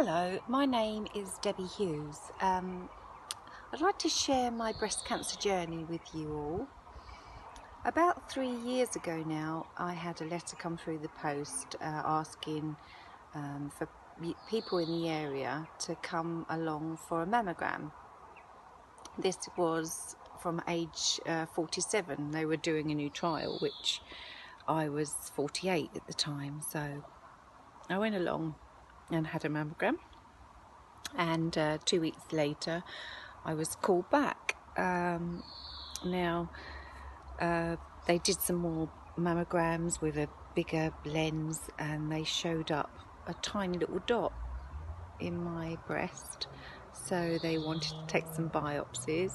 Hello, my name is Debbie Hughes. I'd like to share my breast cancer journey with you all. About 3 years ago now, I had a letter come through the post asking for people in the area to come along for a mammogram. This was from age 47. They were doing a new trial, which I was 48 at the time, so I went along and had a mammogram. And 2 weeks later I was called back. They did some more mammograms with a bigger lens, and they showed up a tiny little dot in my breast, so they wanted to take some biopsies,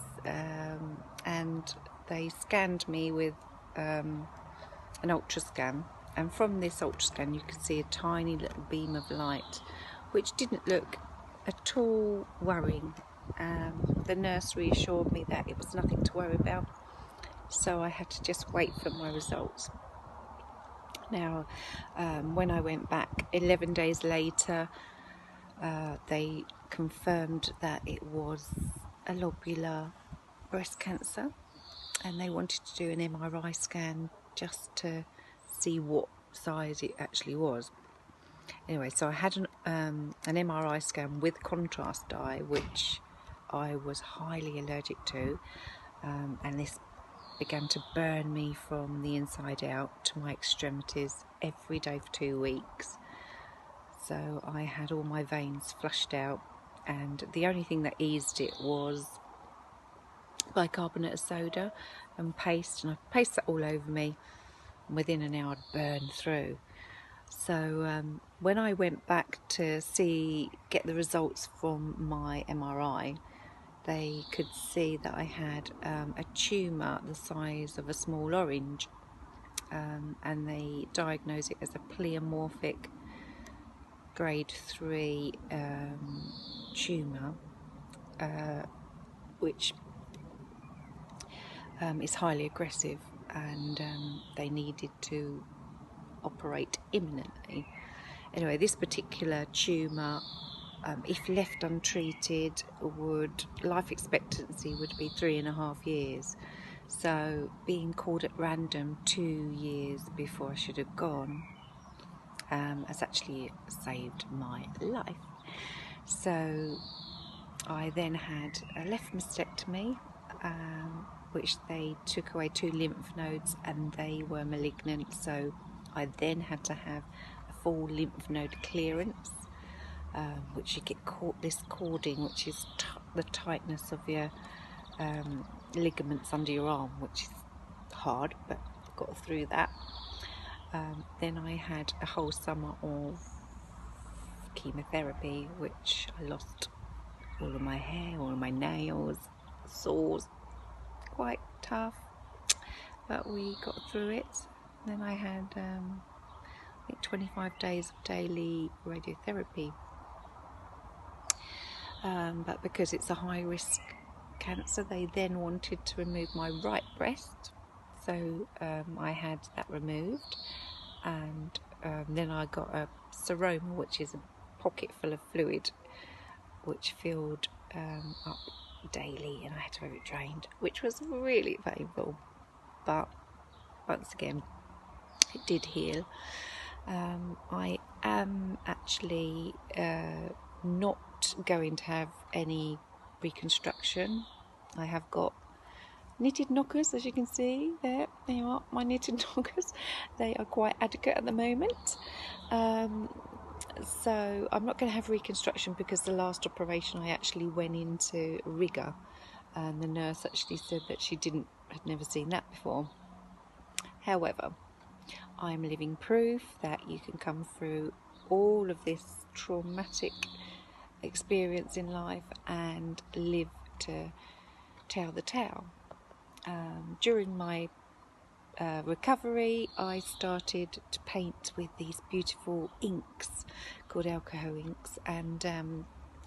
and they scanned me with an ultrascan, and from this ultrascan you could see a tiny little beam of light which didn't look at all worrying. The nurse reassured me that it was nothing to worry about, so I had to just wait for my results. Now, when I went back 11 days later, they confirmed that it was a lobular breast cancer, and they wanted to do an MRI scan just to see what size it actually was. Anyway, so I had an MRI scan with contrast dye, which I was highly allergic to, and this began to burn me from the inside out to my extremities every day for 2 weeks. So I had all my veins flushed out, and the only thing that eased it was bicarbonate of soda and paste, and I pasted that all over me, and within an hour I'd burned through. So when I went back to get the results from my MRI, they could see that I had a tumour the size of a small orange, and they diagnosed it as a pleomorphic grade 3 tumour, which is highly aggressive, and they needed to operate imminently. Anyway, this particular tumour, if left untreated, life expectancy would be 3.5 years. So being called at random 2 years before I should have gone has actually saved my life. So I then had a left mastectomy, which they took away 2 lymph nodes, and they were malignant, so I then had to have a full lymph node clearance, which you get this cording, which is the tightness of your ligaments under your arm, which is hard, but got through that. Then I had a whole summer of chemotherapy, which I lost all of my hair, all of my nails, sores, quite tough, but we got through it. Then I had I think 25 days of daily radiotherapy, but because it's a high risk cancer, they then wanted to remove my right breast, so I had that removed, and then I got a seroma, which is a pocket full of fluid which filled up daily, and I had to have it drained, which was really painful, but once again it did heal. I am actually not going to have any reconstruction. I have got knitted knockers, as you can see there. There you are, my knitted knockers. They are quite adequate at the moment. So I'm not going to have reconstruction, because the last operation I actually went into rigour, and the nurse actually said that she had never seen that before. However, I'm living proof that you can come through all of this traumatic experience in life and live to tell the tale. During my recovery, I started to paint with these beautiful inks called alcohol inks, and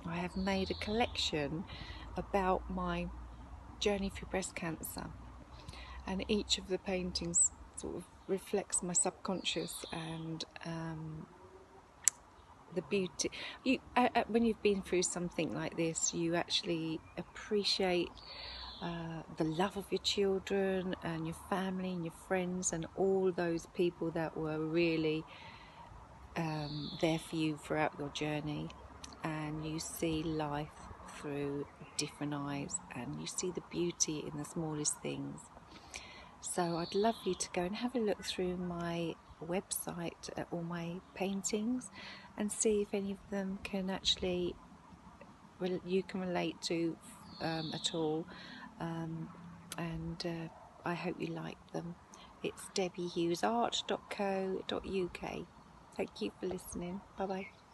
I have made a collection about my journey through breast cancer, and each of the paintings sort of reflects my subconscious and the beauty. When you've been through something like this, you actually appreciate the love of your children and your family and your friends and all those people that were really there for you throughout your journey, and you see life through different eyes and you see the beauty in the smallest things. So I'd love you to go and have a look through my website at all my paintings and see if any of them can actually you can relate to at all, and I hope you like them. It's debbiehughesart.co.uk. Thank you for listening. Bye bye.